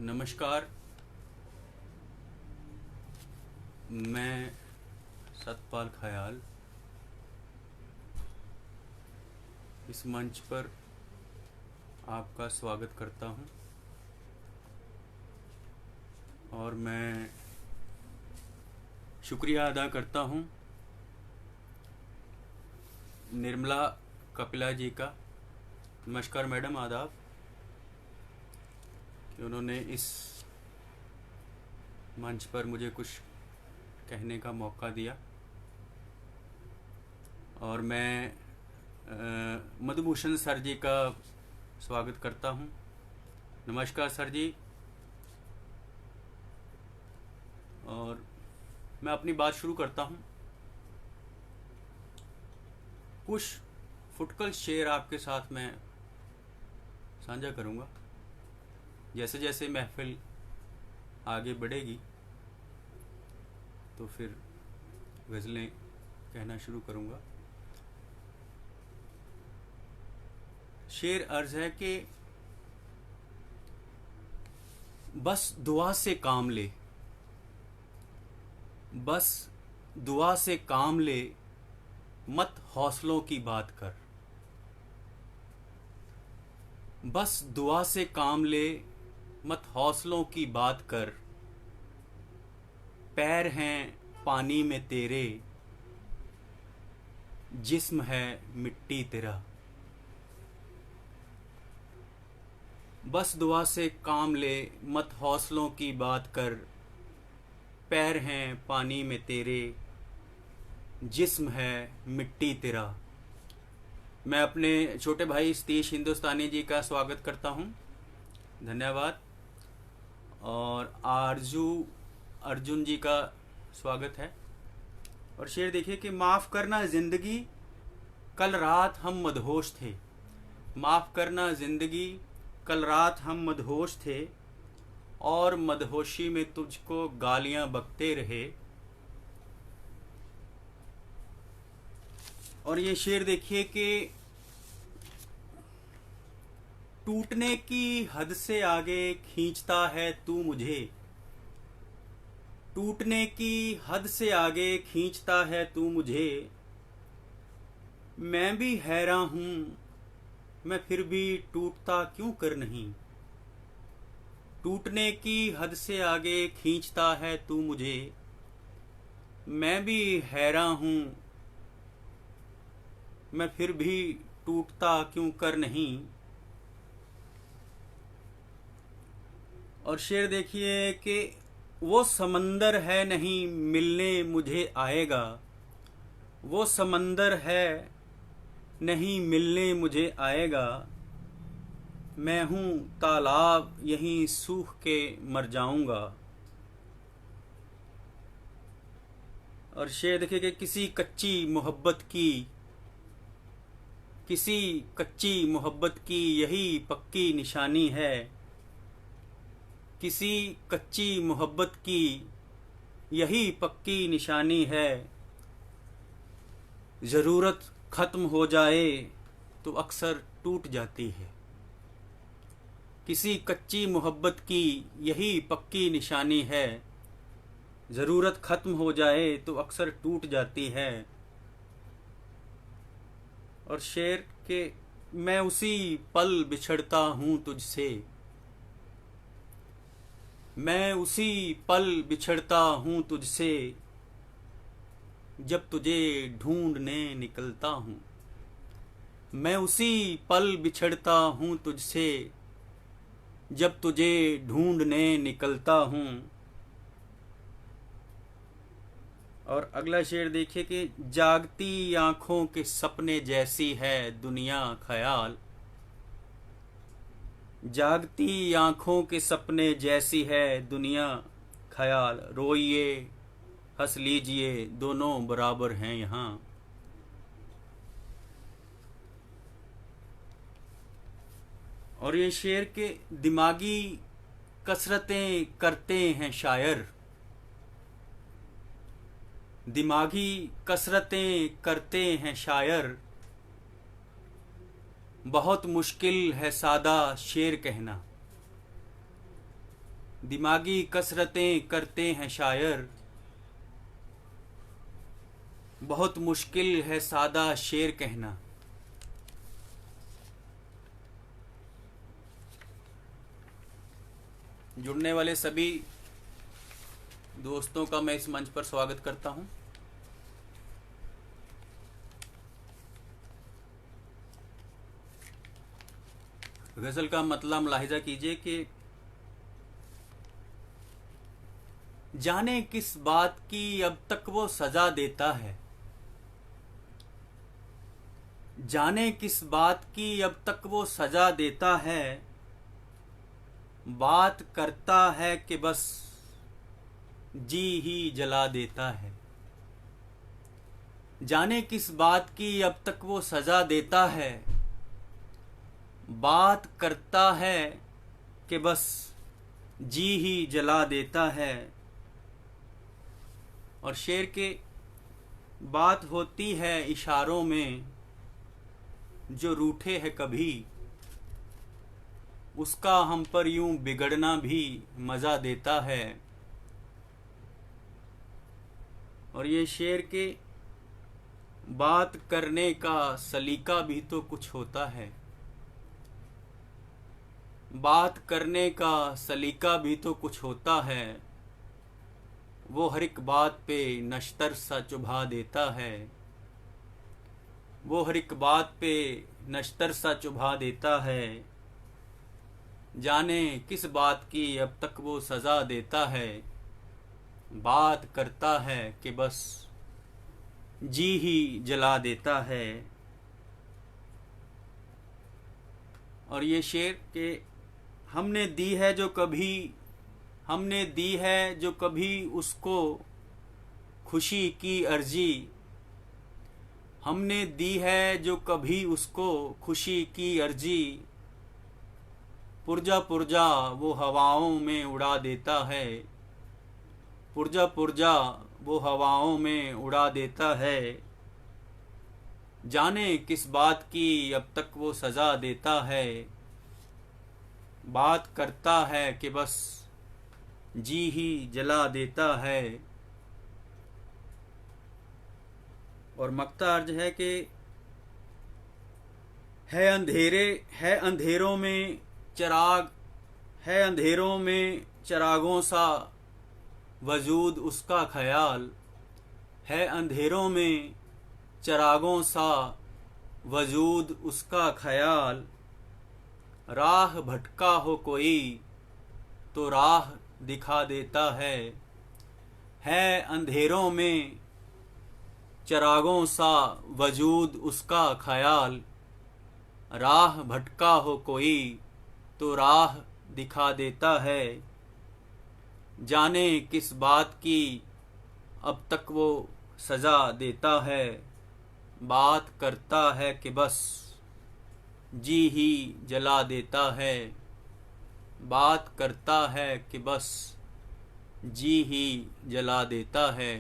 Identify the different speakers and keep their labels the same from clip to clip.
Speaker 1: नमस्कार। मैं सतपाल खयाल इस मंच पर आपका स्वागत करता हूं और मैं शुक्रिया अदा करता हूं निर्मला कपिला जी का। नमस्कार मैडम, आदाब, कि उन्होंने इस मंच पर मुझे कुछ कहने का मौका दिया। और मैं मधुभूषण सर जी का स्वागत करता हूं। नमस्कार सर जी। और मैं अपनी बात शुरू करता हूं। कुछ फुटकल शेर आपके साथ मैं साझा करूंगा। जैसे जैसे महफिल आगे बढ़ेगी तो फिर गज़लें कहना शुरू करूंगा। शेर अर्ज है कि बस दुआ से काम ले, बस दुआ से काम ले, मत हौसलों की बात कर। बस दुआ से काम ले, मत हौसलों की बात कर। पैर हैं पानी में तेरे, जिस्म है मिट्टी तेरा। बस दुआ से काम ले, मत हौसलों की बात कर। पैर हैं पानी में तेरे, जिस्म है मिट्टी तेरा। मैं अपने छोटे भाई सतीश हिंदुस्तानी जी का स्वागत करता हूं। धन्यवाद। और आरजू अर्जुन जी का स्वागत है। और शेर देखिए कि माफ़ करना ज़िंदगी, कल रात हम मदहोश थे। माफ़ करना ज़िंदगी, कल रात हम मदहोश थे, और मदहोशी में तुझको गालियां बकते रहे। और ये शेर देखिए कि टूटने की हद से आगे खींचता है तू मुझे। टूटने की हद से आगे खींचता है तू मुझे। मैं भी हैरान हूँ, मैं फिर भी टूटता क्यों कर नहीं। टूटने की हद से आगे खींचता है तू मुझे। मैं भी हैरान हूँ, मैं फिर भी टूटता क्यों कर नहीं। और शेर देखिए कि वो समंदर है नहीं मिलने मुझे आएगा। वो समंदर है नहीं मिलने मुझे आएगा। मैं हूँ तालाब यहीं सूख के मर जाऊंगा। और शेर देखिए कि किसी कच्ची मोहब्बत की यही पक्की निशानी है। किसी कच्ची मोहब्बत की यही पक्की निशानी है। ज़रूरत ख़त्म हो जाए तो अक्सर टूट जाती है। किसी कच्ची मोहब्बत की यही पक्की निशानी है। ज़रूरत ख़त्म हो जाए तो अक्सर टूट जाती है। और शेर के मैं उसी पल बिछड़ता हूँ तुझसे। मैं उसी पल बिछड़ता हूँ तुझसे, जब तुझे ढूंढने निकलता हूँ। मैं उसी पल बिछड़ता हूँ तुझसे, जब तुझे ढूंढने निकलता हूँ। और अगला शेर देखिए कि जागती आँखों के सपने जैसी है दुनिया ख्याल। जागती आँखों के सपने जैसी है दुनिया ख्याल। रोइए हंस लीजिए दोनों बराबर हैं यहाँ। और ये शेर के दिमागी कसरतें करते हैं शायर। दिमागी कसरतें करते हैं शायर। बहुत मुश्किल है सादा शेर कहना। दिमागी कसरतें करते हैं शायर, बहुत मुश्किल है सादा शेर कहना। जुड़ने वाले सभी दोस्तों का मैं इस मंच पर स्वागत करता हूं। गज़ल का मतलब मुलाहिजा कीजिए कि जाने किस बात की अब तक वो सजा देता है, जाने किस बात की अब तक वो सजा देता है, बात करता है कि बस जी ही जला देता है। जाने किस बात की अब तक वो सजा देता है, बात करता है कि बस जी ही जला देता है। और शेर के बात होती है इशारों में, जो रूठे है कभी उसका हम पर यूं बिगड़ना भी मज़ा देता है। और ये शेर के बात करने का सलीका भी तो कुछ होता है, बात करने का सलीका भी तो कुछ होता है। वो हर एक बात पे नश्तर सा चुभा देता है, वो हर एक बात पे नश्तर सा चुभा देता है। जाने किस बात की अब तक वो सज़ा देता है, बात करता है कि बस जी ही जला देता है। और ये शेर के हमने दी है जो कभी, हमने दी है जो कभी उसको खुशी की अर्जी, हमने दी है जो कभी उसको खुशी की अर्जी। पुर्जा पुर्जा वो हवाओं में उड़ा देता है, पुर्जा पुर्जा वो हवाओं में उड़ा देता है। जाने किस बात की अब तक वो सज़ा देता है, बात करता है कि बस जी ही जला देता है। और मक्ता अर्ज है कि है अंधेरों में चिराग, है अंधेरों में चिरागों सा वजूद उसका ख्याल, है अंधेरों में चिरागों सा वजूद उसका ख्याल। राह भटका हो कोई तो राह दिखा देता है अंधेरों में चिरागों सा वजूद उसका ख्याल। राह भटका हो कोई तो राह दिखा देता है। जाने किस बात की अब तक वो सज़ा देता है, बात करता है कि बस जी ही जला देता है, बात करता है कि बस जी ही जला देता है।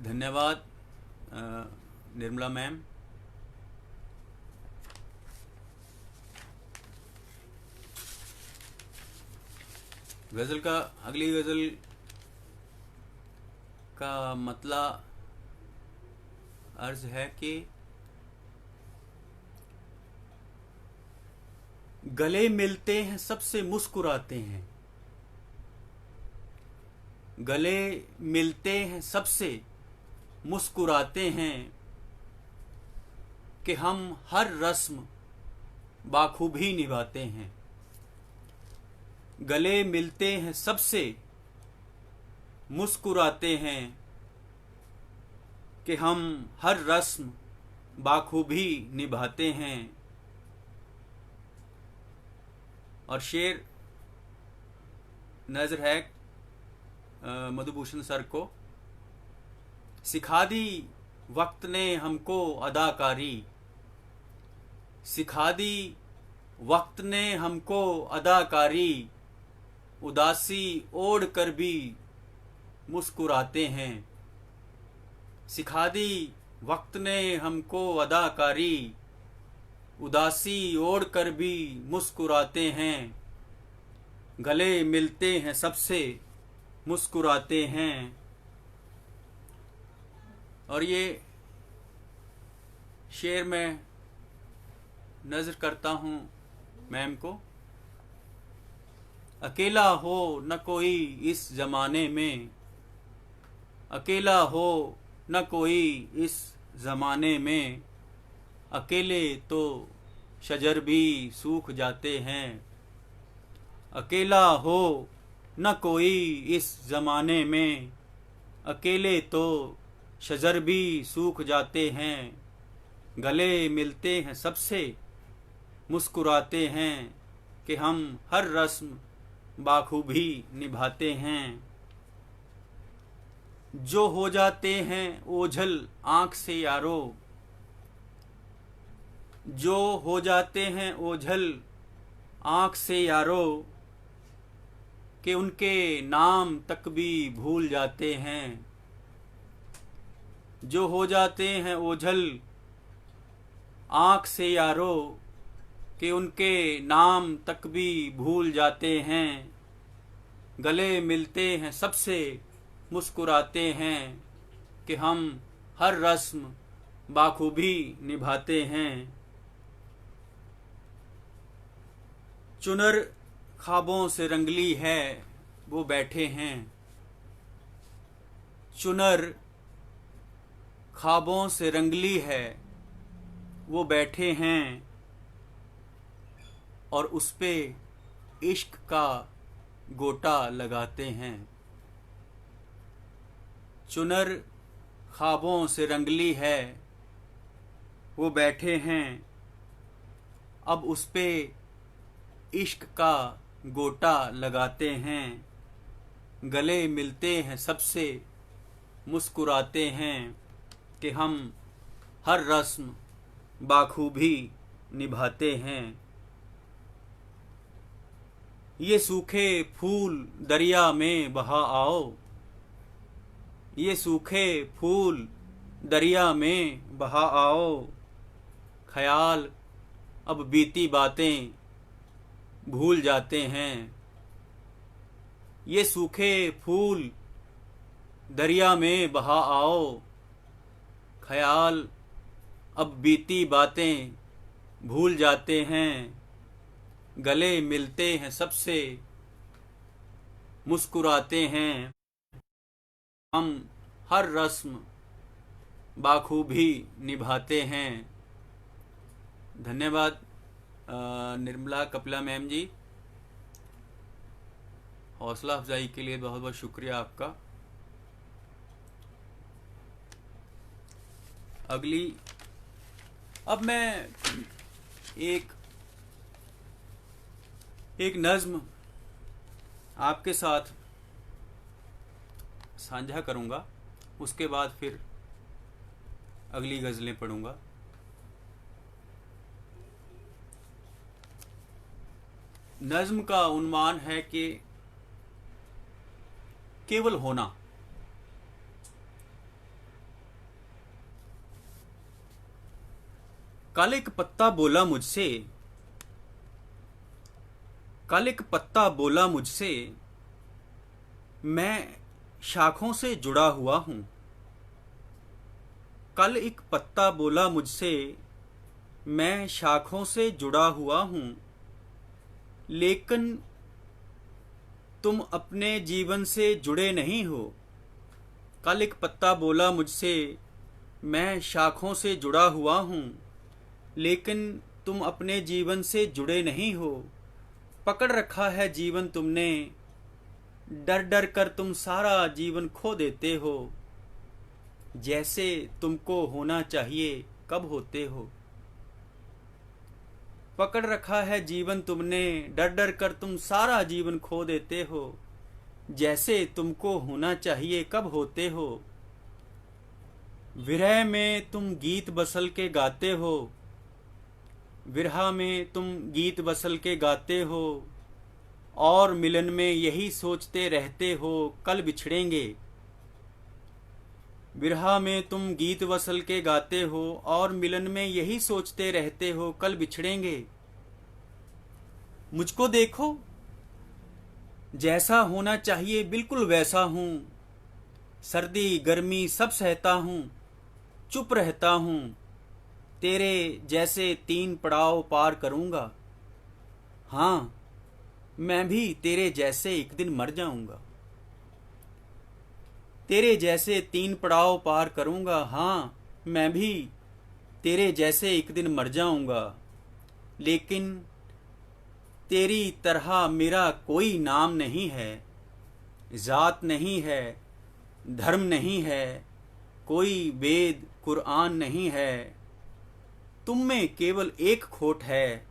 Speaker 1: धन्यवाद निर्मला मैम। गज़ल का अगली गज़ल का मतलब अर्ज है कि गले मिलते हैं सबसे मुस्कुराते हैं, गले मिलते हैं सबसे मुस्कुराते हैं कि हम हर रस्म बाखूबी निभाते हैं। गले मिलते हैं सबसे मुस्कुराते हैं कि हम हर रस्म बाखूबी निभाते हैं। और शेर नज़र है मधुभूषण सर को। सिखा दी वक्त ने हमको अदाकारी, सिखा दी वक्त ने हमको अदाकारी, उदासी ओढ़ कर भी मुस्कुराते हैं। सिखा दी वक्त ने हमको अदाकारी, उदासी ओढ़ कर भी मुस्कुराते हैं, गले मिलते हैं सबसे मुस्कुराते हैं। और ये शेर में नज़र करता हूँ मैम को। अकेला हो न कोई इस ज़माने में, अकेला हो न कोई इस ज़माने में, अकेले तो शजर भी सूख जाते हैं। अकेला हो न कोई इस ज़माने में, अकेले तो शजर भी सूख जाते हैं। गले मिलते हैं सबसे मुस्कुराते हैं कि हम हर रस्म बाखूबी निभाते हैं। जो हो जाते हैं ओझल आँख से यारो, जो हो जाते हैं ओझल आँख से यारो, कि उनके नाम तक भी भूल जाते हैं। जो हो जाते हैं ओझल आँख से यारो, कि उनके नाम तक भी भूल जाते हैं। गले मिलते हैं सबसे मुस्कुराते हैं कि हम हर रस्म बाखूबी निभाते हैं। चुनर ख्वाबों से रंगली है वो बैठे हैं, चुनर ख्वाबों से रंगली है वो बैठे हैं, और उस पे इश्क का गोटा लगाते हैं। चुनर ख्वाबों से रंगली है वो बैठे हैं, अब उस पे इश्क का गोटा लगाते हैं। गले मिलते हैं सबसे मुस्कुराते हैं कि हम हर रस्म बाखूबी निभाते हैं। ये सूखे फूल दरिया में बहा आओ, ये सूखे फूल दरिया में बहा आओ, ख्याल अब बीती बातें भूल जाते हैं। ये सूखे फूल दरिया में बहा आओ, ख्याल अब बीती बातें भूल जाते हैं। गले मिलते हैं सबसे मुस्कुराते हैं, हम हर रस्म बाखूबी निभाते हैं। धन्यवाद निर्मला कपिला मैम जी, हौसला अफजाई के लिए बहुत बहुत शुक्रिया आपका। अगली, अब मैं एक नज्म आपके साथ साझा करूंगा, उसके बाद फिर अगली गज़लें पढ़ूंगा। नज्म का उन्वान है कि केवल होना। कल एक पत्ता बोला मुझसे, कल एक पत्ता बोला मुझसे, मैं शाखों से जुड़ा हुआ हूँ। कल एक पत्ता बोला मुझसे, मैं शाखों से जुड़ा हुआ हूँ, लेकिन तुम अपने जीवन से जुड़े नहीं हो। कल एक पत्ता बोला मुझसे, मैं शाखों से जुड़ा हुआ हूँ, लेकिन तुम अपने जीवन से जुड़े नहीं हो। पकड़ रखा है जीवन तुमने, डर डर कर तुम सारा जीवन खो देते हो। जैसे तुमको होना चाहिए कब होते हो। पकड़ रखा है जीवन तुमने, डर डर कर तुम सारा जीवन खो देते हो। जैसे तुमको होना चाहिए कब होते हो। विरह में तुम गीत बसल के गाते हो, विरह में तुम गीत बसल के गाते हो, और मिलन में यही सोचते रहते हो कल बिछड़ेंगे। बिरहा में तुम गीत वसल के गाते हो और मिलन में यही सोचते रहते हो कल बिछड़ेंगे। मुझको देखो, जैसा होना चाहिए बिल्कुल वैसा हूँ। सर्दी गर्मी सब सहता हूँ, चुप रहता हूँ। तेरे जैसे 3 पड़ाव पार करूँगा। हाँ, मैं भी तेरे जैसे एक दिन मर जाऊँगा। तेरे जैसे 3 पड़ाव पार करूँगा। हाँ, मैं भी तेरे जैसे एक दिन मर जाऊँगा। लेकिन तेरी तरह मेरा कोई नाम नहीं है, ज़ात नहीं है, धर्म नहीं है, कोई वेद कुरान नहीं है। तुम में केवल एक खोट है,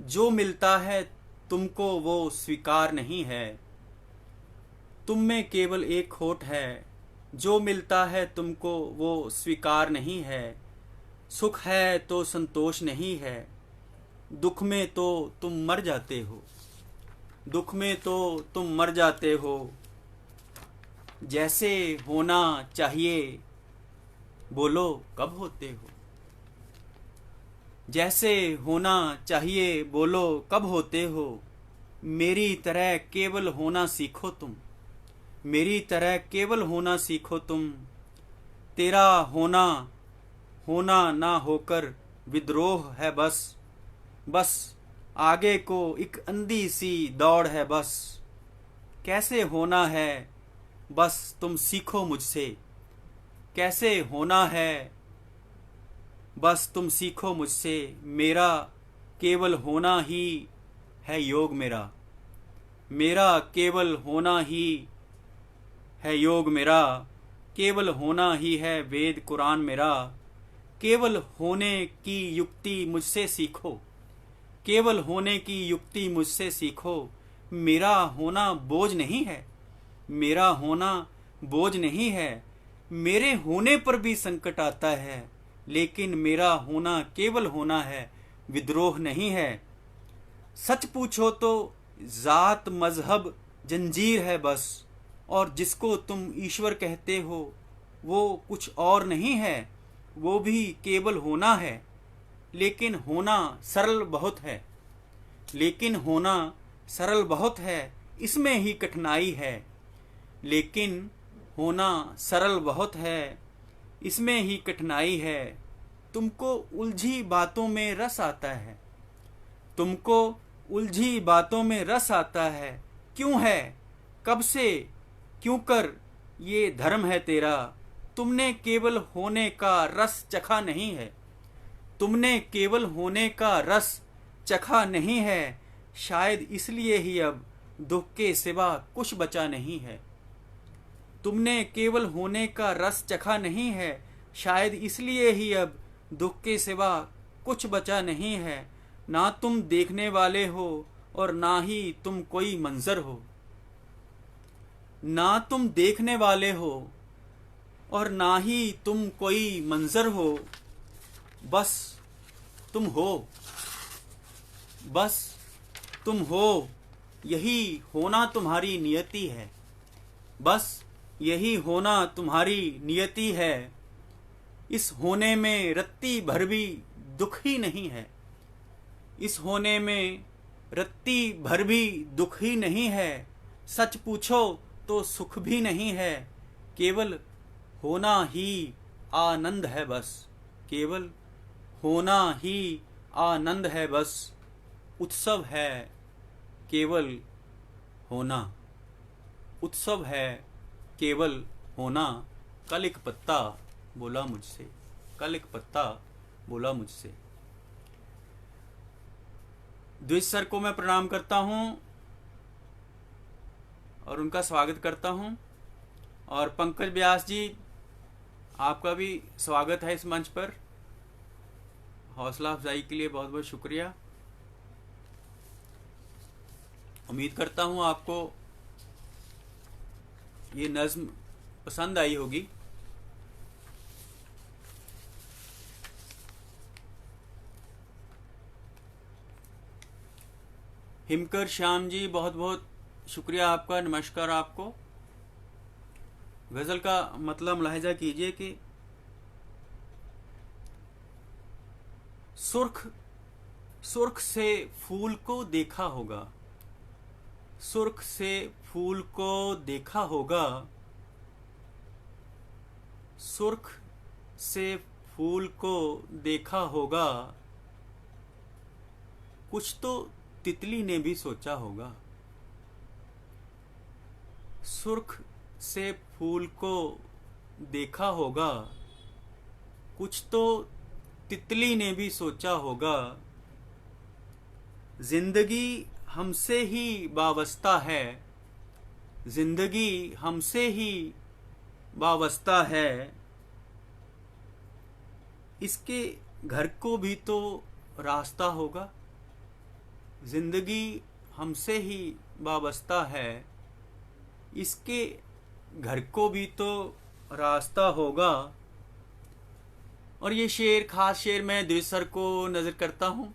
Speaker 1: जो मिलता है तुमको वो स्वीकार नहीं है। तुम में केवल एक खोट है, जो मिलता है तुमको वो स्वीकार नहीं है। सुख है तो संतोष नहीं है, दुख में तो तुम मर जाते हो। दुख में तो तुम मर जाते हो। जैसे होना चाहिए बोलो कब होते हो। जैसे होना चाहिए बोलो कब होते हो। मेरी तरह केवल होना सीखो तुम। मेरी तरह केवल होना सीखो तुम। तेरा होना होना ना होकर विद्रोह है बस। बस आगे को एक अंधी सी दौड़ है बस। कैसे होना है बस तुम सीखो मुझसे। कैसे होना है बस तुम सीखो मुझसे। मेरा केवल होना ही है योग मेरा। मेरा केवल होना ही है योग मेरा। केवल होना ही है वेद कुरान मेरा। केवल होने की युक्ति मुझसे सीखो। केवल होने की युक्ति मुझसे सीखो। मेरा होना बोझ नहीं है। मेरा होना बोझ नहीं है। मेरे होने पर भी संकट आता है, लेकिन मेरा होना केवल होना है, विद्रोह नहीं है। सच पूछो तो जात मजहब जंजीर है बस। और जिसको तुम ईश्वर कहते हो वो कुछ और नहीं है, वो भी केवल होना है। लेकिन होना सरल बहुत है। लेकिन होना सरल बहुत है, इसमें ही कठिनाई है। लेकिन होना सरल बहुत है, इसमें ही कठिनाई है। तुमको उलझी बातों में रस आता है। तुमको उलझी बातों में रस आता है। क्यों है, कब से, क्यों कर ये धर्म है तेरा। तुमने केवल होने का रस चखा नहीं है। तुमने केवल होने का रस चखा नहीं है। शायद इसलिए ही अब दुख के सिवा कुछ बचा नहीं है। तुमने केवल होने का रस चखा नहीं है। शायद इसलिए ही अब दुख के सिवा कुछ बचा नहीं है। ना तुम देखने वाले हो और ना ही तुम कोई मंजर हो। ना तुम देखने वाले हो और ना ही तुम कोई मंजर हो। बस तुम हो। बस तुम हो। यही होना तुम्हारी नियति है। बस यही होना तुम्हारी नियति है। इस होने में रत्ती भर भी दुख ही नहीं है। इस होने में रत्ती भर भी दुख ही नहीं है। सच पूछो तो सुख भी नहीं है। केवल होना ही आनंद है बस। केवल होना ही आनंद है बस। उत्सव है केवल होना। उत्सव है केवल होना। कल एक पत्ता बोला मुझसे। कल एक पत्ता बोला मुझसे। द्विज सर को मैं प्रणाम करता हूं और उनका स्वागत करता हूं। और पंकज व्यास जी, आपका भी स्वागत है इस मंच पर। हौसला अफजाई के लिए बहुत बहुत शुक्रिया। उम्मीद करता हूं आपको ये नज्म पसंद आई होगी। हिमकर श्याम जी, बहुत बहुत शुक्रिया आपका। नमस्कार आपको। गज़ल का मतलब मुलाहिजा कीजिए कि सुर्ख सुर्ख से फूल को देखा होगा, सुर्ख से फूल को देखा होगा, सुर्ख से फूल को देखा होगा, कुछ तो तितली ने भी सोचा होगा। सुर्ख से फूल को देखा होगा, कुछ तो तितली ने भी सोचा होगा। जिंदगी हमसे ही वाबस्ता है, जिंदगी हमसे ही वाबस्ता है, इसके घर को भी तो रास्ता होगा। जिंदगी हमसे ही वाबस्ता है, इसके घर को भी तो रास्ता होगा। और ये शेर, खास शेर मैं द्विज सर को नज़र करता हूँ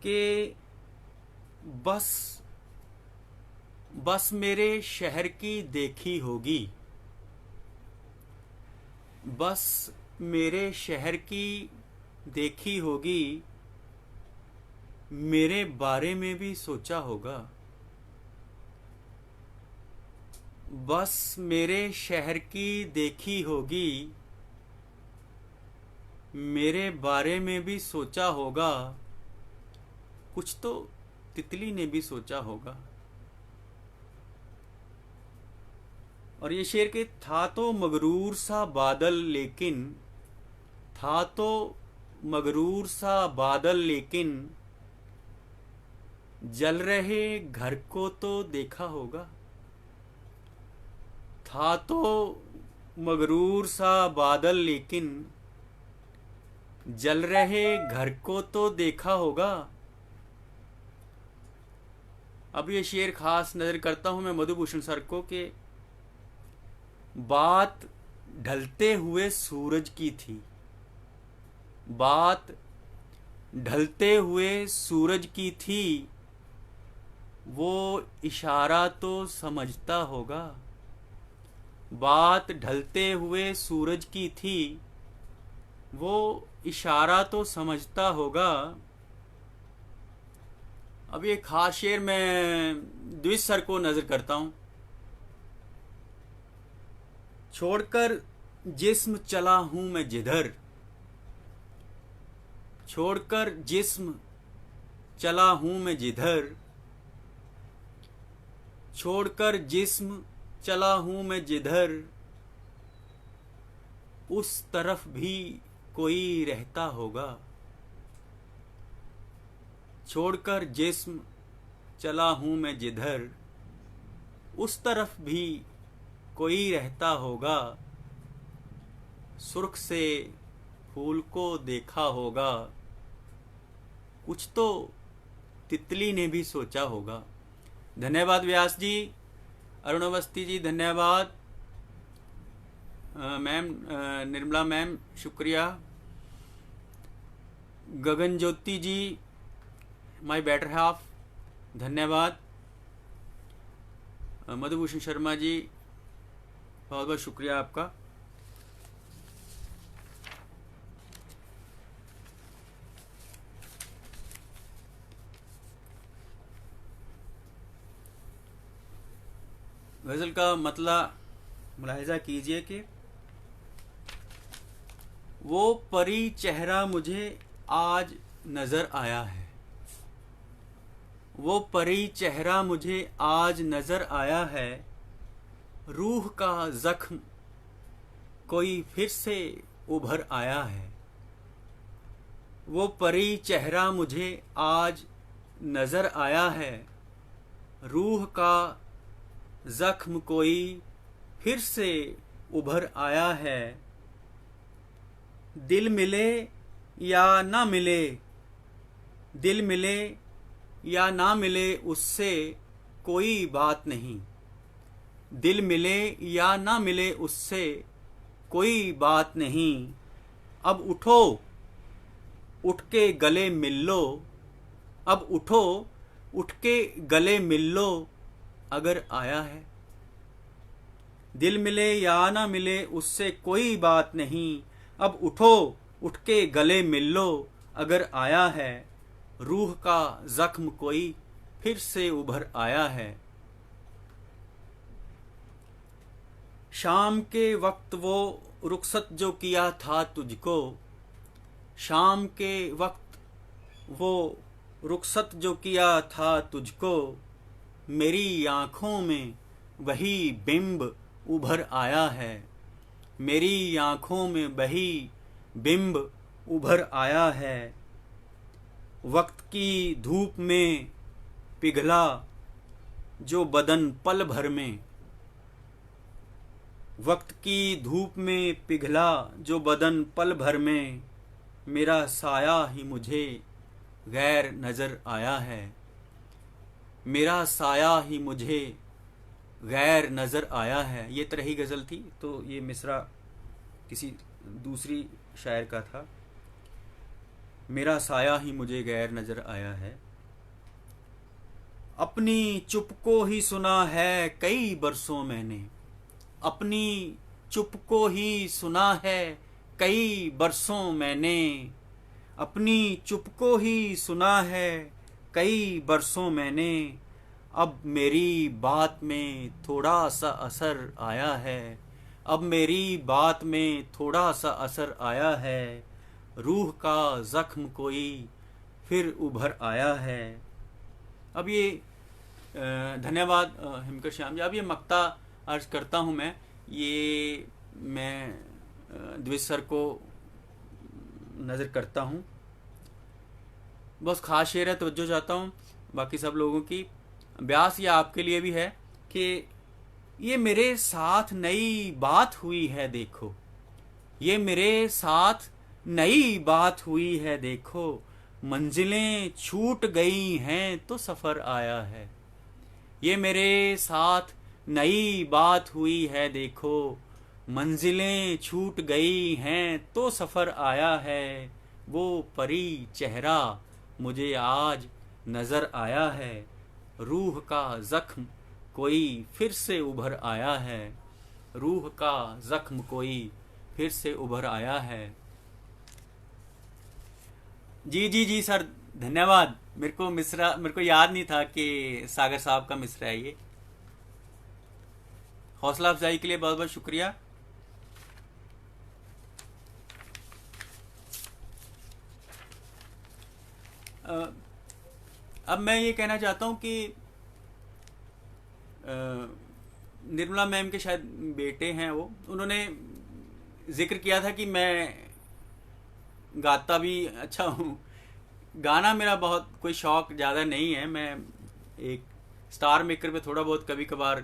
Speaker 1: कि बस मेरे शहर की देखी होगी, बस मेरे शहर की देखी होगी, मेरे बारे में भी सोचा होगा। बस मेरे शहर की देखी होगी, मेरे बारे में भी सोचा होगा, कुछ तो तितली ने भी सोचा होगा। और ये शेर के था तो मगरूर सा बादल लेकिन, था तो मगरूर सा बादल लेकिन, जल रहे घर को तो देखा होगा। था तो मगरूर सा बादल लेकिन, जल रहे घर को तो देखा होगा। अब ये शेर खास नज़र करता हूँ मैं मधुभूषण सर को कि बात ढलते हुए सूरज की थी, बात ढलते हुए सूरज की थी, वो इशारा तो समझता होगा। बात ढलते हुए सूरज की थी, वो इशारा तो समझता होगा। अब ये खास शेर मैं द्विज सर को नज़र करता हूँ। छोड़कर जिस्म चला हूँ मैं जिधर, छोड़कर जिस्म चला हूँ मैं जिधर, छोड़कर जिस्म चला हूँ मैं जिधर, उस तरफ भी कोई रहता होगा। छोड़कर जिस्म चला हूँ मैं जिधर, उस तरफ भी कोई रहता होगा। सुर्ख से फूल को देखा होगा, कुछ तो तितली ने भी सोचा होगा। धन्यवाद व्यास जी, अरुण अवस्थी जी धन्यवाद, मैम निर्मला मैम शुक्रिया, गगन ज्योति जी माय बेटर हाफ धन्यवाद, मधुभूषण शर्मा जी बहुत बहुत शुक्रिया आपका। गज़ल का मतलब मुलाहिजा कीजिए कि वो परी चेहरा मुझे आज नज़र आया है, वो परी चेहरा मुझे आज नज़र आया है, रूह का जख्म कोई फिर से उभर आया है। वो परी चेहरा मुझे आज नज़र आया है, रूह का जख्म कोई फिर से उभर आया है। दिल मिले या ना मिले, दिल मिले या ना मिले उससे कोई बात नहीं, दिल मिले या ना मिले उससे कोई बात नहीं। अब उठो उठ के गले मिल लो, अब उठो उठ के गले मिल लो अगर आया है। दिल मिले या ना मिले उससे कोई बात नहीं, अब उठो उठ के गले मिल लो, अगर आया है रूह का जख्म कोई फिर से उभर आया है। शाम के वक्त वो रुखसत जो किया था तुझको, शाम के वक्त वो रुखसत जो किया था तुझको, मेरी आँखों में वही बिंब उभर आया है, मेरी आँखों में वही बिंब उभर आया है। वक्त की धूप में पिघला जो बदन पल भर में, वक्त की धूप में पिघला जो बदन पल भर में, मेरा साया ही मुझे गैर नज़र आया है, मेरा साया ही मुझे गैर नज़र आया है। ये तरही गज़ल थी, तो ये मिसरा किसी दूसरी शायर का था। मेरा साया ही मुझे गैर नज़र आया है। अपनी चुप को ही सुना है कई बरसों मैंने, अपनी चुप को ही सुना है कई बरसों मैंने, अपनी चुप को ही सुना है कई बरसों मैंने, अब मेरी बात में थोड़ा सा असर आया है, अब मेरी बात में थोड़ा सा असर आया है, रूह का जख्म कोई फिर उभर आया है। अब ये धन्यवाद हिमकर श्याम जी। अब ये मक्ता अर्ज करता हूँ मैं द्विज सर को नज़र करता हूँ। बस खास शेर है, तवज्जो चाहता हूँ बाकी सब लोगों की। ब्यास ये आपके लिए भी है कि ये मेरे साथ नई बात हुई है देखो, ये मेरे साथ नई बात हुई है देखो, मंजिलें छूट गई हैं तो सफ़र आया है, ये मेरे साथ नई बात हुई है देखो, मंजिलें छूट गई हैं तो सफ़र आया है, वो परी चेहरा मुझे आज नज़र आया है, रूह का जख्म कोई फिर से उभर आया है, रूह का जख्म कोई फिर से उभर आया है। जी जी जी सर, धन्यवाद। मेरे को याद नहीं था कि सागर साहब का मिसरा है ये। हौसला अफजाई के लिए बहुत बहुत शुक्रिया। अब मैं ये कहना चाहता हूँ कि निर्मला मैम के शायद बेटे हैं वो, उन्होंने जिक्र किया था कि मैं गाता भी अच्छा हूँ। गाना मेरा बहुत कोई शौक ज़्यादा नहीं है, मैं एक स्टार मेकर पे थोड़ा बहुत कभी कभार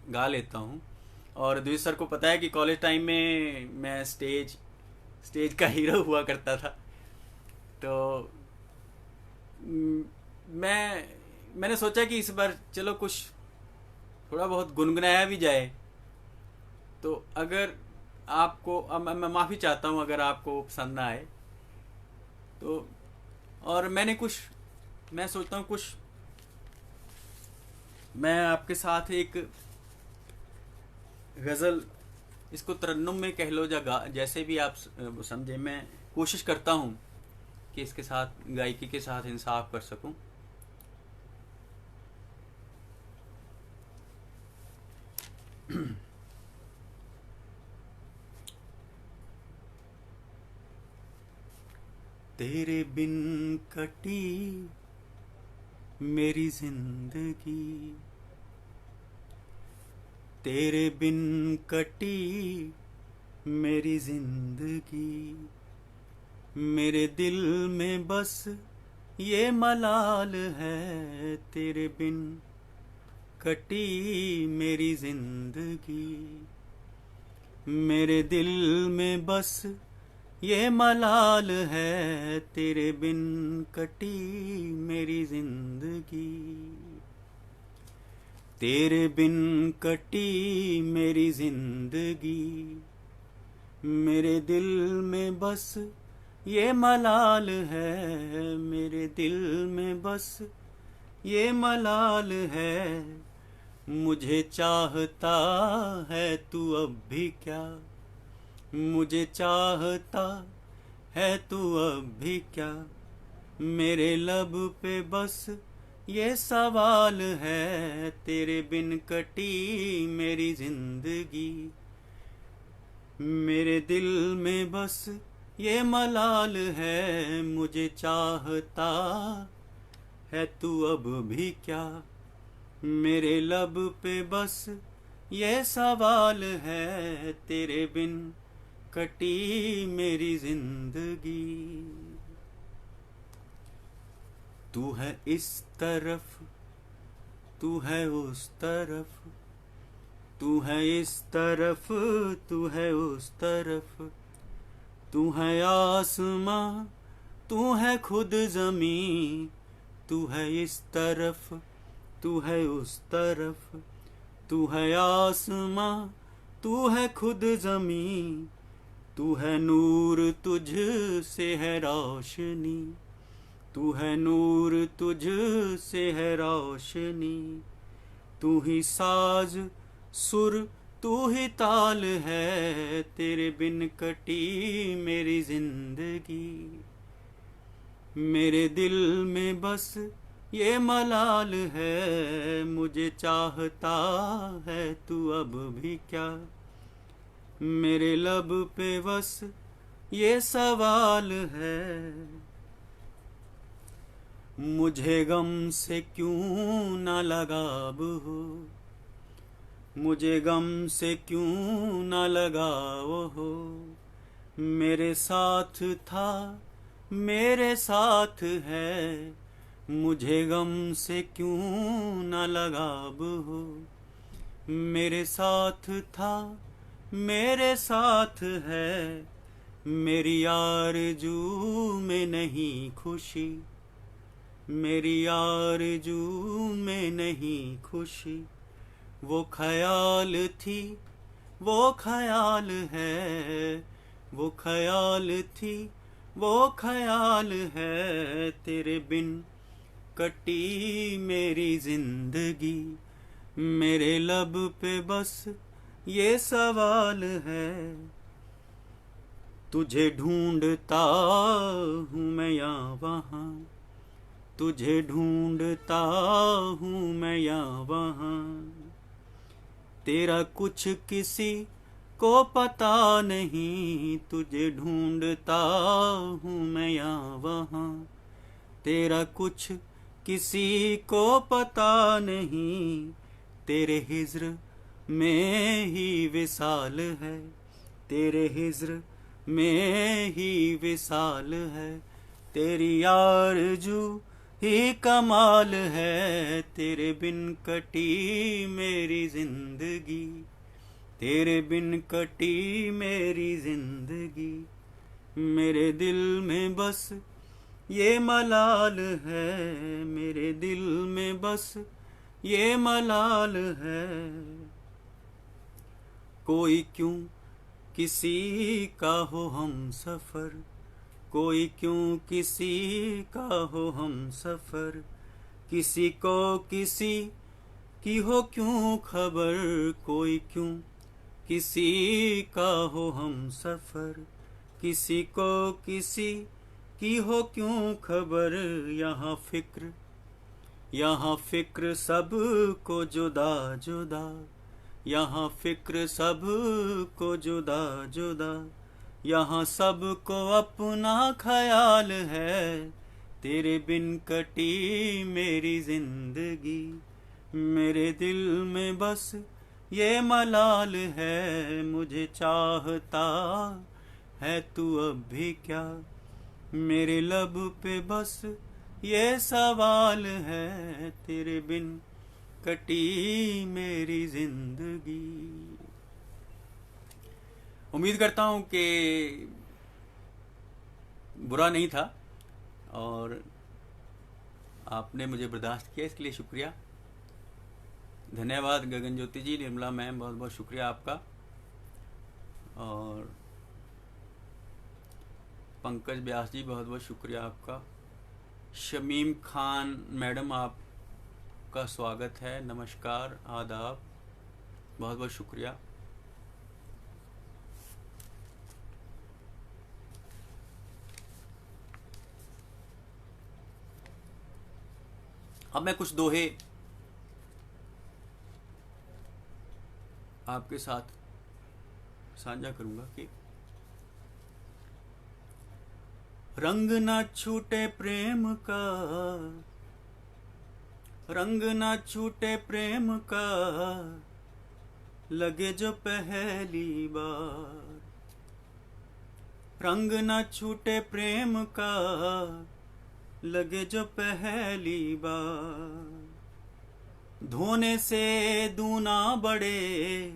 Speaker 1: गा लेता हूँ। और द्विज सर को पता है कि कॉलेज टाइम में मैं स्टेज का हीरो हुआ करता था। तो मैंने सोचा कि इस बार चलो कुछ थोड़ा बहुत गुनगुनाया भी जाए। तो अगर आपको, अब मैं माफ़ी चाहता हूँ अगर आपको पसंद ना आए तो, और मैं सोचता हूँ कुछ मैं आपके साथ एक गज़ल, इसको तरन्नुम में कह लो या जैसे भी आप समझे, मैं कोशिश करता हूँ कि इसके साथ गायकी के साथ इंसाफ कर सकूं। तेरे बिन कटी मेरी जिंदगी, तेरे बिन कटी मेरी जिंदगी, मेरे दिल में बस ये मलाल है, तेरे बिन कटी मेरी जिंदगी, मेरे दिल में बस ये मलाल है, तेरे बिन कटी मेरी जिंदगी, तेरे बिन कटी मेरी जिंदगी, मेरे दिल में बस ये मलाल है, मेरे दिल में बस ये मलाल है, मुझे चाहता है तू अब भी क्या, मुझे चाहता है तू अब भी क्या, मेरे लब पे बस ये सवाल है, तेरे बिन कटी मेरी जिंदगी, मेरे दिल में बस ये मलाल है, मुझे चाहता है तू अब भी क्या, मेरे लब पे बस ये सवाल है, तेरे बिन कटी मेरी जिंदगी। तू है इस तरफ, तू है उस तरफ, तू है इस तरफ, तू है उस तरफ, तू है आसमां, तू है खुद ज़मीं, तू है इस तरफ, तू है उस तरफ, तू है आसमां, तू है खुद ज़मीं, तू है नूर तुझ से है रोशनी, तू है नूर तुझ से है रोशनी, तू ही साज सुर, तू ही ताल है, तेरे बिन कटी मेरी जिंदगी, मेरे दिल में बस ये मलाल है, मुझे चाहता है तू अब भी क्या, मेरे लब पे बस ये सवाल है, मुझे गम से क्यों ना लगाव हो, मुझे गम से क्यों ना लगाव हो, मेरे साथ था मेरे साथ है, मुझे गम से क्यों ना लगाव हो, मेरे साथ था मेरे साथ है, मेरी आरज़ू में नहीं खुशी, मेरी आरज़ू में नहीं खुशी, वो ख्याल थी वो ख्याल है, वो ख्याल थी वो ख्याल है, तेरे बिन कटी मेरी जिंदगी, मेरे लब पे बस ये सवाल है, तुझे ढूंढता हूँ मैं यहाँ वहाँ, तुझे ढूंढता हूँ मैं यहाँ वहाँ, तेरा कुछ किसी को पता नहीं, तुझे ढूंढता हूँ मैं यहाँ वहाँ, तेरा कुछ किसी को पता नहीं, तेरे हिज्र में ही विसाल है, तेरे हिज्र में ही विसाल है, तेरी आरज़ू ही कमाल है, तेरे बिन कटी मेरी जिंदगी, तेरे बिन कटी मेरी जिंदगी, मेरे दिल में बस ये मलाल है, मेरे दिल में बस ये मलाल है, कोई क्यों किसी का हो हम सफ़र, कोई क्यों किसी का हो हम सफ़र, किसी को किसी की हो क्यों खबर, कोई क्यों किसी का हो हम सफ़र, किसी को किसी की हो क्यों खबर, यहाँ फ़िक्र सब को जुदा जुदा, यहाँ फ़िक्र सब को जुदा जुदा, यहाँ सब को अपना ख्याल है, तेरे बिन कटी मेरी जिंदगी, मेरे दिल में बस ये मलाल है, मुझे चाहता है तू अब भी क्या, मेरे लब पे बस ये सवाल है, तेरे बिन कटी मेरी जिंदगी। उम्मीद करता हूँ कि बुरा नहीं था और आपने मुझे बर्दाश्त किया, इसके लिए शुक्रिया। धन्यवाद गगन ज्योति जी, निर्मला मैम, बहुत बहुत शुक्रिया आपका। और पंकज व्यास जी, बहुत बहुत शुक्रिया आपका। शमीम खान मैडम, आपका आपका स्वागत है। नमस्कार, आदाब, बहुत बहुत शुक्रिया। अब मैं कुछ दोहे आपके साथ साझा करूंगा कि रंग ना छूटे प्रेम का, रंग ना छूटे प्रेम का, लगे जो पहली बार। रंग ना छूटे प्रेम का, लगे जो पहली बार। धोने से दूना बढ़े,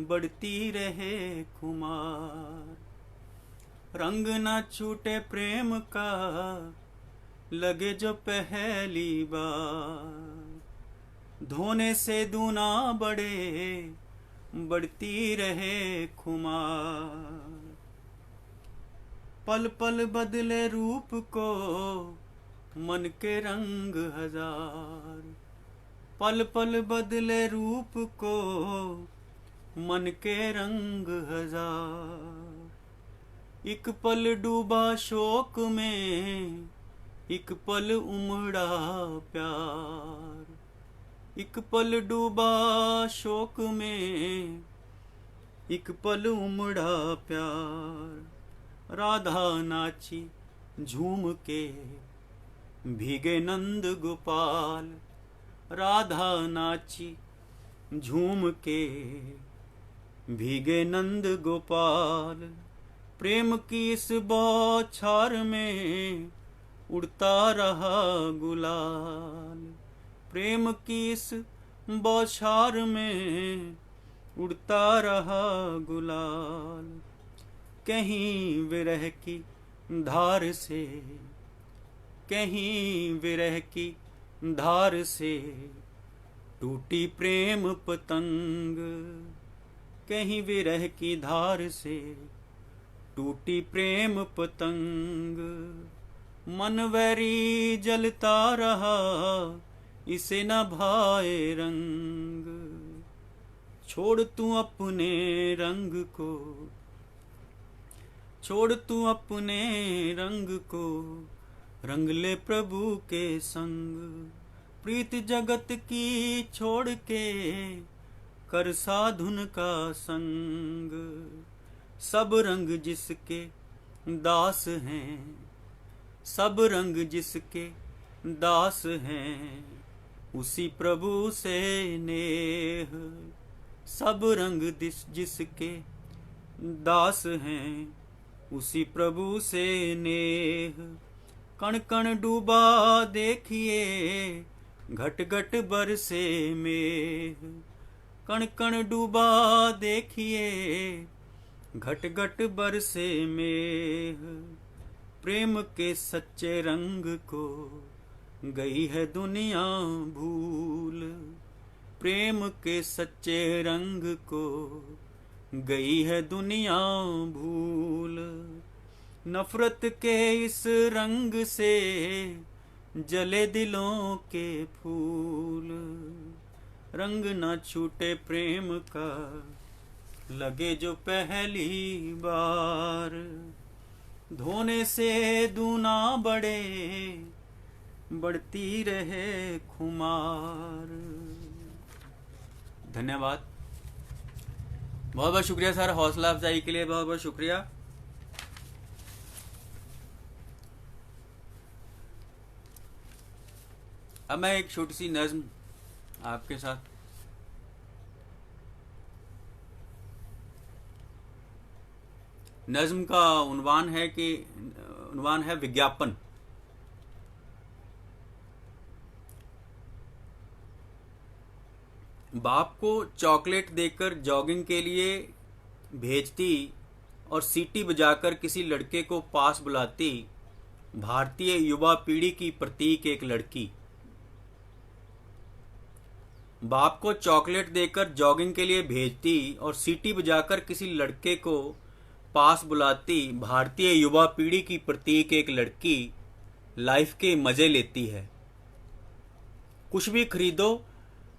Speaker 1: बढ़ती रहे खुमार। रंग ना छूटे प्रेम का, लगे जो पहली बार। धोने से दूना बढ़े, बढ़ती रहे खुमार। पल पल बदले रूप को, मन के रंग हजार। पल पल बदले रूप को, मन के रंग हजार। एक पल डूबा शोक में, एक पल उमड़ा प्यार। एक पल डूबा शोक में, एक पल उमड़ा प्यार। राधा नाची झूम के, भीगे नंद गोपाल। राधा नाची झूम के, भीगे नंद गोपाल। प्रेम की इस बौछार में, उड़ता रहा गुलाल। प्रेम की इस बौछार में, उड़ता रहा गुलाल। कहीं विरह की धार से, कहीं विरह की धार से, टूटी प्रेम पतंग। कहीं विरह की धार से, टूटी प्रेम पतंग। मन वैरी जलता रहा, इसे न भाए रंग। छोड़ तू अपने रंग को, छोड़ तू अपने रंग को, रंग ले प्रभु के संग। प्रीत जगत की छोड़ के, कर साधुन का संग। सब रंग जिसके दास हैं, सब रंग जिसके दास हैं, उसी प्रभु से नेह। सब रंग जिसके दास हैं, उसी प्रभु से नेह। कण कण डूबा देखिए, घट घट बरसे मेघ। कण कण डूबा देखिए, घट घट बरसे मेघ। प्रेम के सच्चे रंग को, गई है दुनिया भूल। प्रेम के सच्चे रंग को, गई है दुनिया भूल। नफरत के इस रंग से, जले दिलों के फूल। रंग ना छूटे प्रेम का, लगे जो पहली बार। धोने से दूना बढ़े, बढ़ती रहे खुमार। धन्यवाद, बहुत बहुत शुक्रिया सर, हौसला अफजाई के लिए बहुत बहुत शुक्रिया। अब मैं एक छोटी सी नज्म आपके साथ नज्म का उन्वान है विज्ञापन। बाप को चॉकलेट देकर जॉगिंग के लिए भेजती और सीटी बजाकर किसी लड़के को पास बुलाती, भारतीय युवा पीढ़ी की प्रतीक एक लड़की। बाप को चॉकलेट देकर जॉगिंग के लिए भेजती और सीटी बजाकर किसी लड़के को पास बुलाती, भारतीय युवा पीढ़ी की प्रतीक एक लड़की लाइफ के मजे लेती है। कुछ भी खरीदो,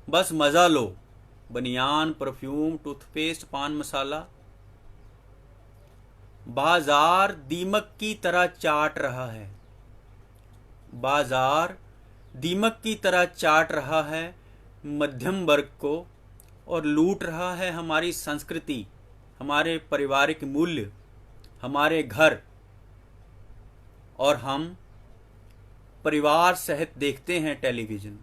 Speaker 1: बस मज़ा लो। बनियान, परफ्यूम, टूथपेस्ट, पान मसाला। बाजार दीमक की तरह चाट रहा है। बाजार दीमक की तरह चाट रहा है मध्यम वर्ग को और लूट रहा है हमारी संस्कृति, हमारे पारिवारिक मूल्य, हमारे घर। और हम परिवार सहित देखते हैं टेलीविज़न।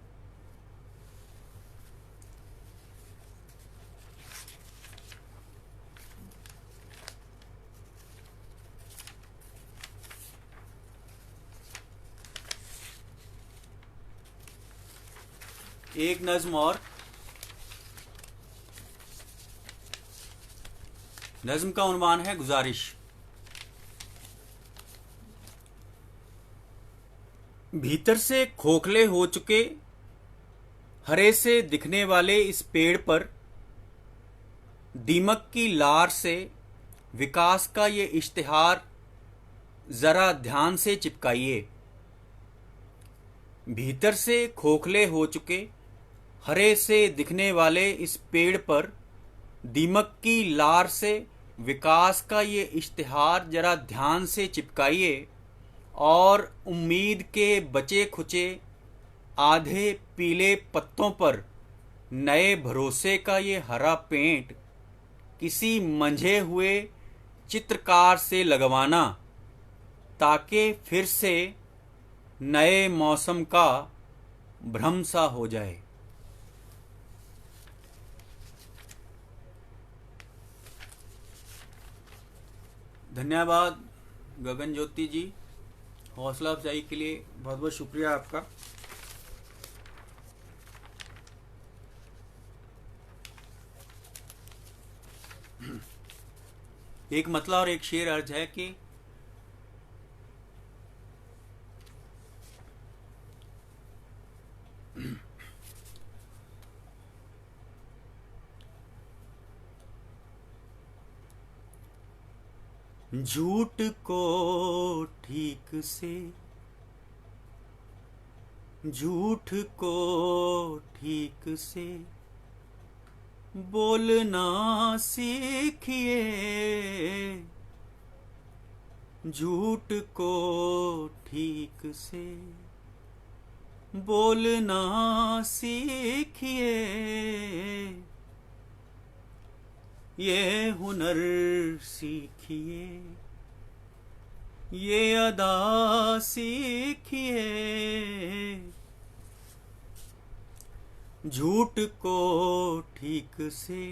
Speaker 1: एक नज़्म और। नज़्म का उन्वान है गुजारिश। भीतर से खोखले हो चुके हरे से दिखने वाले इस पेड़ पर दीमक की लार से विकास का ये इश्तिहार ज़रा ध्यान से चिपकाइए। भीतर से खोखले हो चुके हरे से दिखने वाले इस पेड़ पर दीमक की लार से विकास का ये इश्तिहार ज़रा ध्यान से चिपकाइए और उम्मीद के बचे खुचे आधे पीले पत्तों पर नए भरोसे का ये हरा पेंट किसी मंझे हुए चित्रकार से लगवाना, ताकि फिर से नए मौसम का भ्रम सा हो जाए। धन्यवाद गगन ज्योति जी, हौसला अफजाई के लिए बहुत बहुत शुक्रिया आपका। एक मतला और एक शेर अर्ज है कि झूठ को ठीक से, झूठ को ठीक से बोलना सीखिए। झूठ को ठीक से बोलना सीखिए। ये हुनर सीखिए, ये अदा सीखिए। झूठ को ठीक से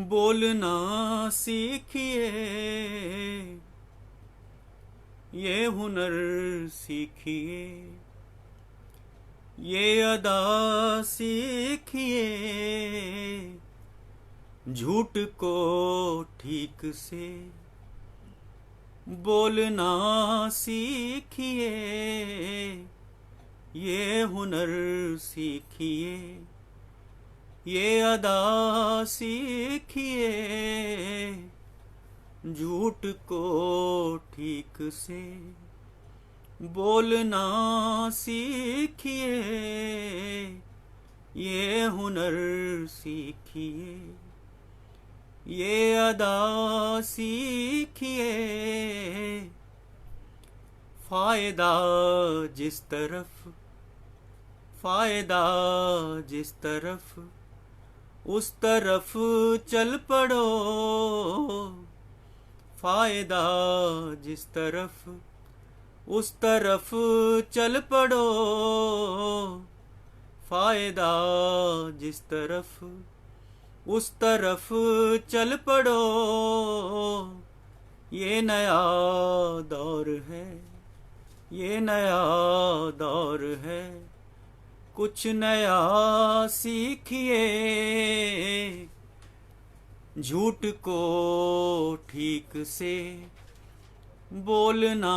Speaker 1: बोलना सीखिए। ये हुनर सीखिए, ये अदा सीखिए। झूठ को ठीक से बोलना सीखिए। ये हुनर सीखिए, ये अदा सीखिए। झूठ को ठीक से बोलना सीखिए। ये हुनर सीखिए, ये अदा सीखिए। फायदा जिस तरफ, फायदा जिस तरफ, उस तरफ चल पड़ो। फायदा जिस तरफ, उस तरफ चल पड़ो। फायदा जिस तरफ, उस तरफ चल पड़ो। ये नया दौर है, ये नया दौर है। कुछ नया सीखिए। झूठ को ठीक से बोलना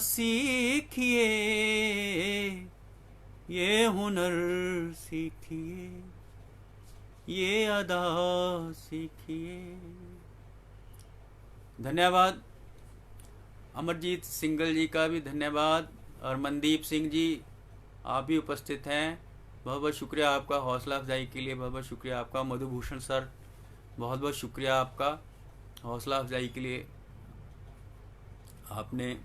Speaker 1: सीखिए। ये हुनर सीखिए, ये अदा सीखिए। धन्यवाद। अमरजीत सिंगल जी का भी धन्यवाद। और मनदीप सिंह जी, आप भी उपस्थित हैं। बहुत बहुत शुक्रिया आपका हौसला अफजाई के लिए, बहुत बहुत शुक्रिया आपका। मधुभूषण सर, बहुत बहुत शुक्रिया आपका हौसला अफजाई के लिए। आपने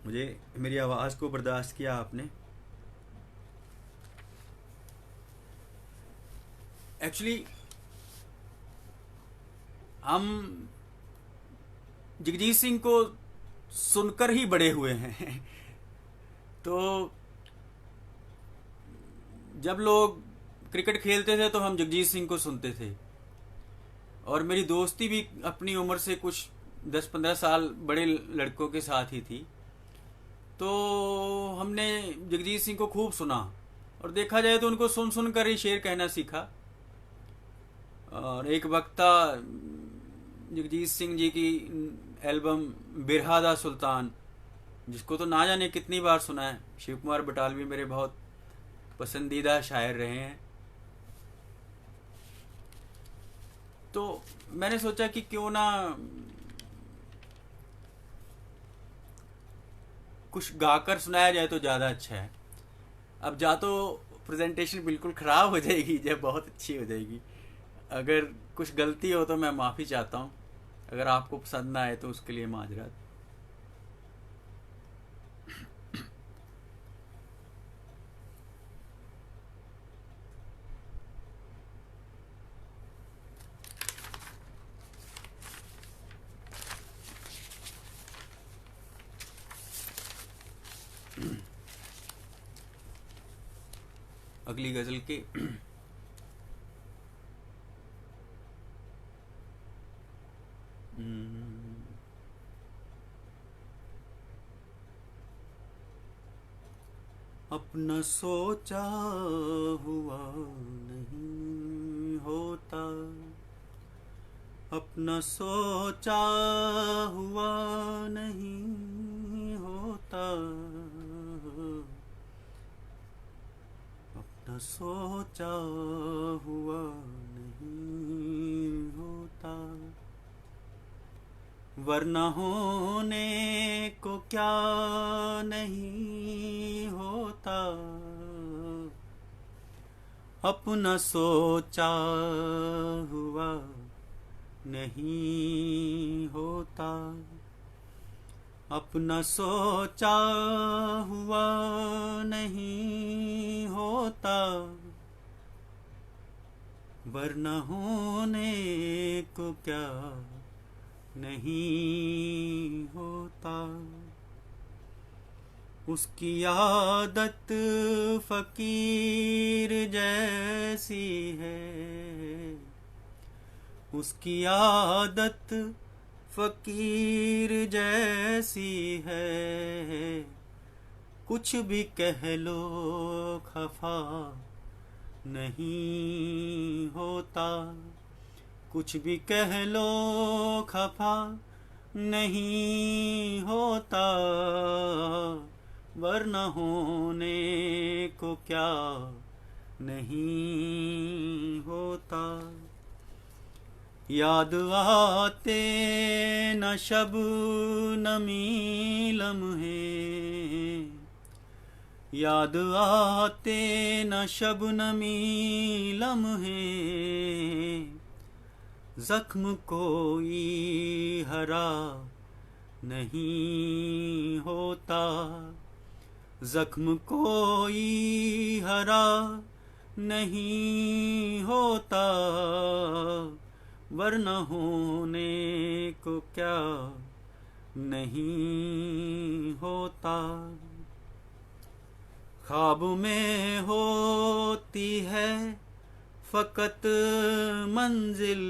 Speaker 1: मुझे, मेरी आवाज़ को बर्दाश्त किया आपने। एक्चुअली हम जगजीत सिंह को सुनकर ही बड़े हुए हैं। तो जब लोग क्रिकेट खेलते थे तो हम जगजीत सिंह को सुनते थे, और मेरी दोस्ती भी अपनी उम्र से कुछ 10-15 साल बड़े लड़कों के साथ ही थी। तो हमने जगजीत सिंह को खूब सुना, और देखा जाए तो उनको सुन सुन कर ही शेर कहना सीखा। और एक वक्त था जगजीत सिंह जी की एल्बम बिरहा दा सुल्तान, जिसको तो ना जाने कितनी बार सुना है। शिव कुमार बटालवी मेरे बहुत पसंदीदा शायर रहे हैं। तो मैंने सोचा कि क्यों ना कुछ गाकर सुनाया जाए तो ज़्यादा अच्छा है। अब जा तो प्रेजेंटेशन बिल्कुल ख़राब हो जाएगी, जब बहुत अच्छी हो जाएगी। अगर कुछ गलती हो तो मैं माफ़ी चाहता हूँ, अगर आपको पसंद ना आए तो उसके लिए माजरत। अगली गज़ल के अपना सोचा हुआ नहीं होता, अपना सोचा हुआ नहीं होता, अपना सोचा हुआ नहीं होता, वरना होने को क्या नहीं होता, अपना सोचा हुआ नहीं होता, अपना सोचा हुआ नहीं होता, वरना होने को क्या नहीं होता। उसकी आदत फकीर जैसी है, उसकी आदत फकीर जैसी है, कुछ भी कह लो खफा नहीं होता, कुछ भी कह लो खफा नहीं होता, वरना होने को क्या नहीं होता। याद आते न शबनमी लम्हे, याद आते न शबनमी लम्हे, जख्म कोई हरा नहीं होता, जख्म कोई हरा नहीं होता, वरना होने को क्या नहीं होता। ख्वाब में होती है फ़कत मंजिल,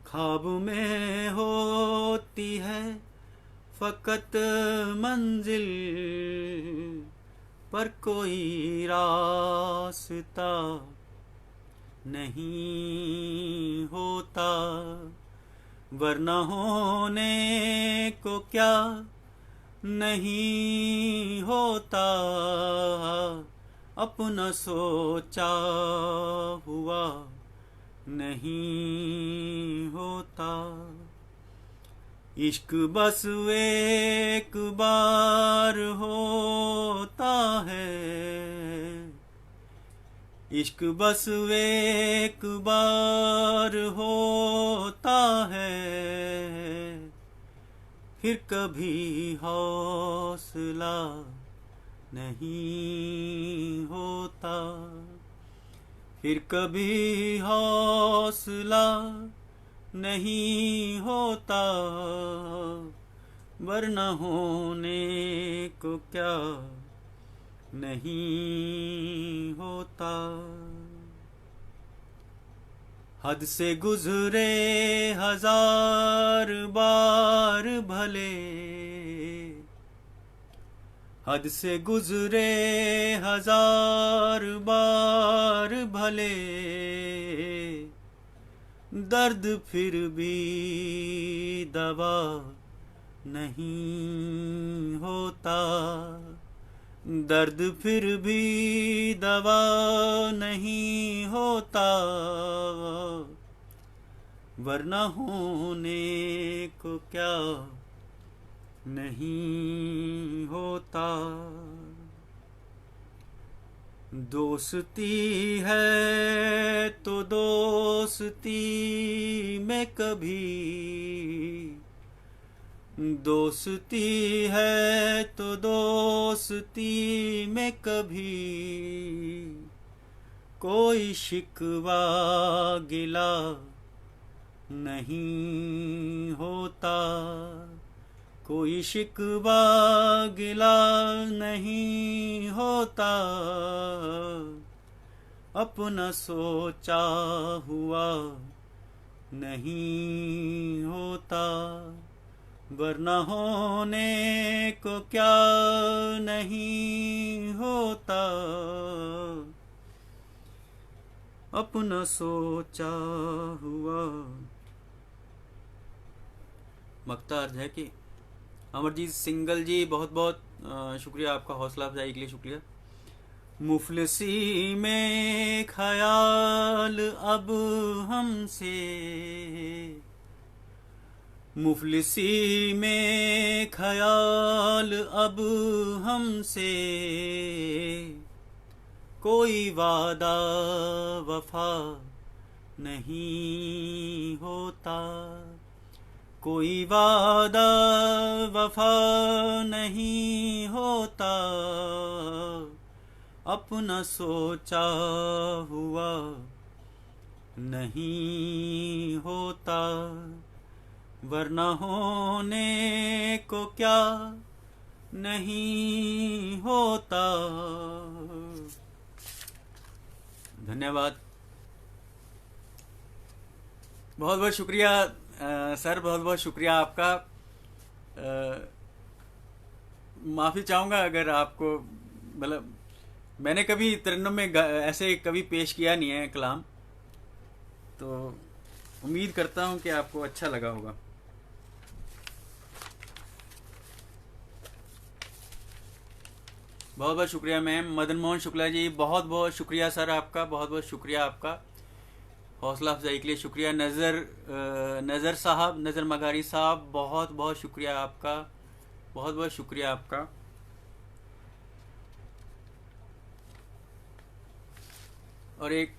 Speaker 1: ख्वाब में होती है फ़कत मंजिल, पर कोई रास्ता नहीं होता, वरना होने को क्या नहीं होता, अपना सोचा हुआ नहीं होता। इश्क बस एक बार होता है, इश्क बस एक बार होता है, फिर कभी हौसला नहीं होता, फिर कभी हौसला नहीं होता, वरना होने को क्या नहीं होता। हद से गुजरे हजार बार भले, हद से गुजरे हजार बार भले, दर्द फिर भी दवा नहीं होता, दर्द फिर भी दवा नहीं होता, वरना होने को क्या नहीं होता। दोस्ती है तो दोस्ती में कभी, दोस्ती है तो दोस्ती में कभी, कोई शिकवा गिला नहीं होता, कोई शिकवा गिला नहीं होता, अपना सोचा हुआ नहीं होता, वरना होने को क्या नहीं होता, अपना सोचा हुआ। मकता अर्ज है कि अमरजीत सिंगल जी, बहुत बहुत शुक्रिया आपका, हौसला अफजाई के लिए शुक्रिया। मुफलिसी में ख्याल अब हमसे, मुफलिसी में ख्याल अब हमसे, कोई वादा वफा नहीं होता, कोई वादा वफा नहीं होता, अपना सोचा हुआ नहीं होता, वरना होने को क्या नहीं होता। धन्यवाद, बहुत बहुत शुक्रिया सर, बहुत बहुत शुक्रिया आपका। माफ़ी चाहूँगा अगर आपको, मतलब मैंने कभी तरन्नुम में ऐसे कभी पेश किया नहीं है कलाम, तो उम्मीद करता हूँ कि आपको अच्छा लगा होगा। बहुत बहुत शुक्रिया मैम। मदन मोहन शुक्ला जी, बहुत बहुत शुक्रिया सर आपका, बहुत बहुत शुक्रिया आपका, हौसला अफजाई के लिए शुक्रिया। नज़र साहब, नज़र मगारी साहब, बहुत बहुत शुक्रिया आपका, बहुत बहुत शुक्रिया आपका। और एक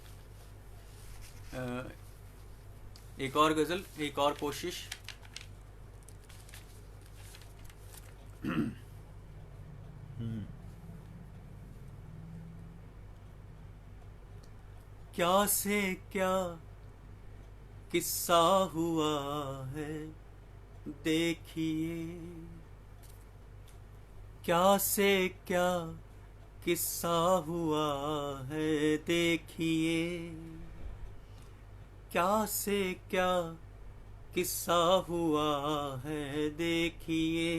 Speaker 1: और गज़ल, एक और कोशिश। क्या से क्या किस्सा हुआ है देखिए, क्या से क्या किस्सा हुआ है देखिए, क्या से क्या किस्सा हुआ है देखिए,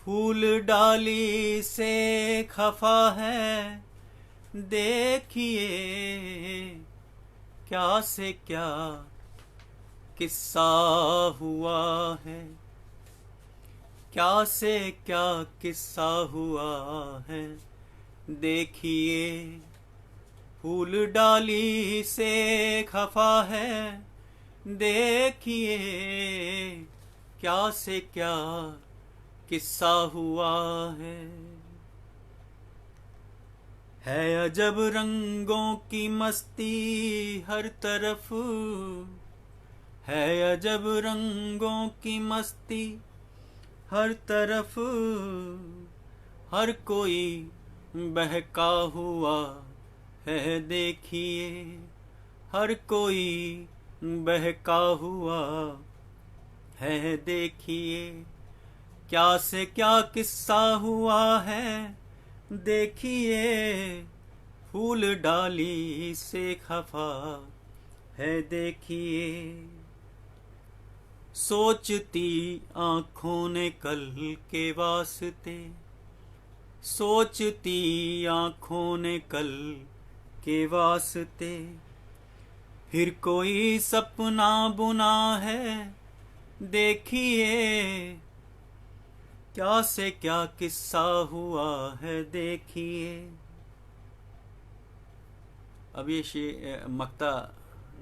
Speaker 1: फूल डाली से खफा है देखिए, क्या से क्या किस्सा हुआ है, क्या से क्या किस्सा हुआ है देखिए, फूल डाली से खफा है देखिए, क्या से क्या किस्सा हुआ है अजब रंगों की मस्ती हर तरफ, है अजब रंगों की मस्ती हर तरफ, हर कोई बहका हुआ है देखिए, हर कोई बहका हुआ है देखिए, क्या से क्या किस्सा हुआ है देखिए, फूल डाली से खफा है देखिए, सोचती आँखों ने कल के वास्ते, सोचती आँखों ने कल के वास्ते, फिर कोई सपना बुना है देखिए, क्या से क्या किस्सा हुआ है देखिए। अब ये मक्ता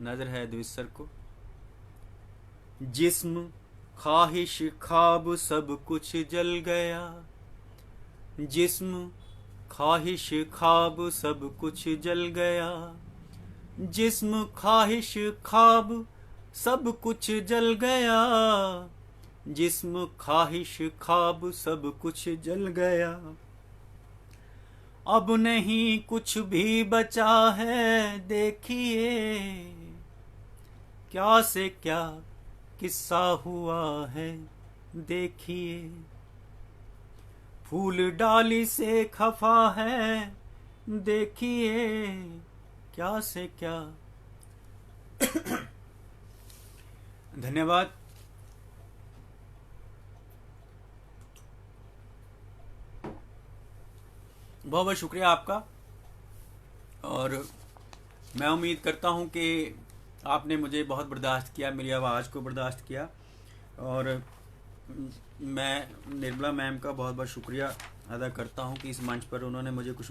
Speaker 1: नजर है द्विसर को। जिस्म ख्वाहिश ख्वाब सब कुछ जल गया, जिस्म ख्वाहिश ख्वाब सब कुछ जल गया, जिस्म ख्वाहिश ख्वाब सब कुछ जल गया, जिस्म ख्वाहिश ख्वाब सब कुछ जल गया, अब नहीं कुछ भी बचा है देखिए, क्या से क्या किस्सा हुआ है देखिए, फूल डाली से खफा है देखिए, क्या से क्या। धन्यवाद। बहुत बहुत शुक्रिया आपका, और मैं उम्मीद करता हूं कि आपने मुझे बहुत बर्दाश्त किया, मेरी आवाज़ को बर्दाश्त किया, और मैं निर्मला मैम का बहुत बहुत शुक्रिया अदा करता हूं कि इस मंच पर उन्होंने मुझे कुछ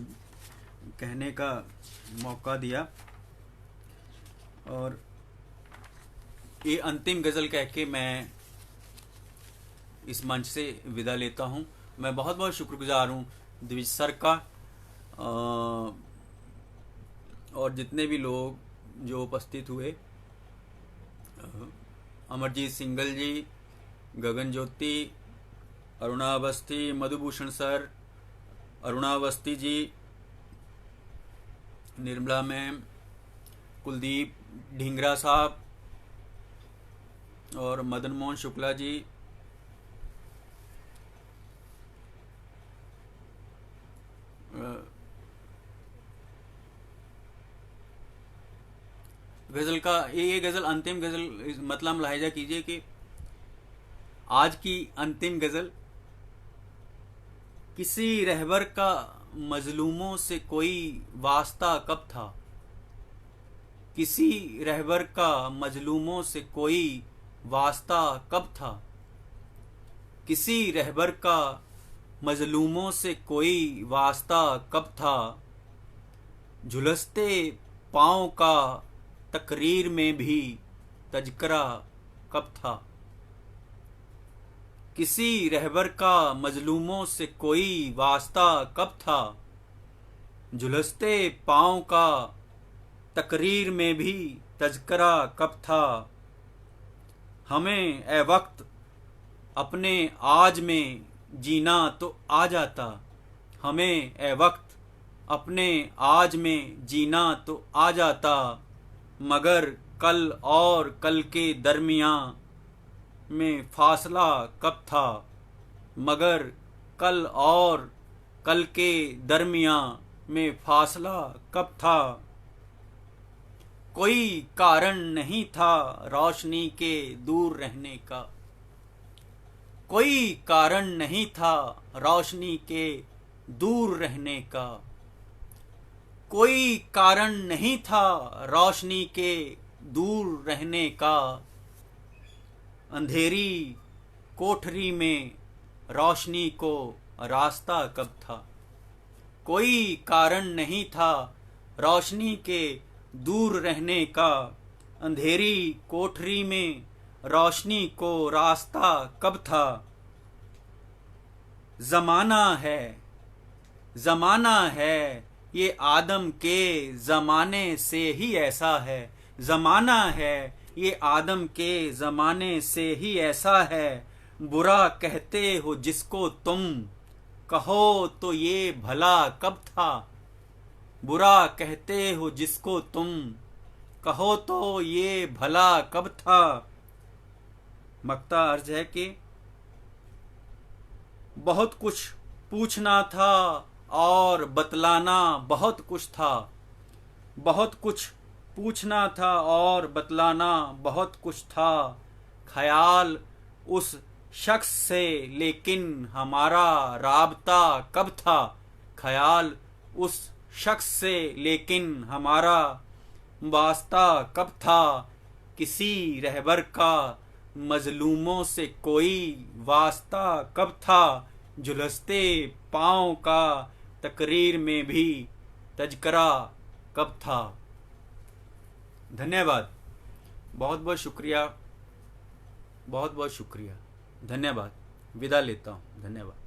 Speaker 1: कहने का मौका दिया। और ये अंतिम गज़ल कह के मैं इस मंच से विदा लेता हूं। मैं बहुत बहुत शुक्रगुजार हूं द्विज सर का, और जितने भी लोग जो उपस्थित हुए, अमरजीत सिंगल जी, गगन ज्योति, अरुणा अवस्थी, मधुभूषण सर, अरुणा अवस्थी जी, निर्मला मैम, कुलदीप ढींगरा साहब और मदन मोहन शुक्ला जी, गज़ल का ये गज़ल अंतिम गज़ल मतलब लाहिजा कीजिए कि आज की अंतिम गज़ल, किसी रहबर का मजलूमों से कोई वास्ता कब था, किसी रहबर का मजलूमों से कोई वास्ता कब था, किसी रहबर का मजलूमों से कोई वास्ता कब था, झुलसते पाँव का तकरीर में भी तज़किरा कब था, किसी रहबर का मजलूमों से कोई वास्ता कब था, झुलसते पाँव का तकरीर में भी तज़किरा कब था, हमें ए वक्त अपने आज में जीना तो आ जाता, हमें ए वक्त अपने आज में जीना तो आ जाता, मगर कल और कल के दरमियाँ में फासला कब था, मगर कल और कल के दरमियाँ में फासला कब था, कोई कारण नहीं था रोशनी के दूर रहने का, कोई कारण नहीं था रोशनी के दूर रहने का, कोई कारण नहीं था रोशनी के दूर रहने का, अंधेरी कोठरी में रोशनी को रास्ता कब था, कोई कारण नहीं था रोशनी के दूर रहने का, अंधेरी कोठरी में रोशनी को रास्ता कब था। ज़माना है ये आदम के ज़माने से ही ऐसा है। ज़माना है ये आदम के ज़माने से ही ऐसा है। बुरा कहते हो जिसको तुम, कहो तो ये भला कब था। बुरा कहते हो जिसको तुम, कहो तो ये भला कब था। मक्ता अर्ज है कि बहुत कुछ पूछना था और बतलाना बहुत कुछ था। बहुत कुछ पूछना था और बतलाना बहुत कुछ था। ख्याल उस शख्स से लेकिन हमारा राबता कब था। ख्याल उस शख्स से लेकिन हमारा वास्ता कब था। किसी रहबर का मजलूमों से कोई वास्ता कब था। झुलसते पाँव का तकरीर में भी तज़किरा कब था। धन्यवाद। बहुत बहुत शुक्रिया, बहुत बहुत शुक्रिया। धन्यवाद। विदा लेता हूँ। धन्यवाद।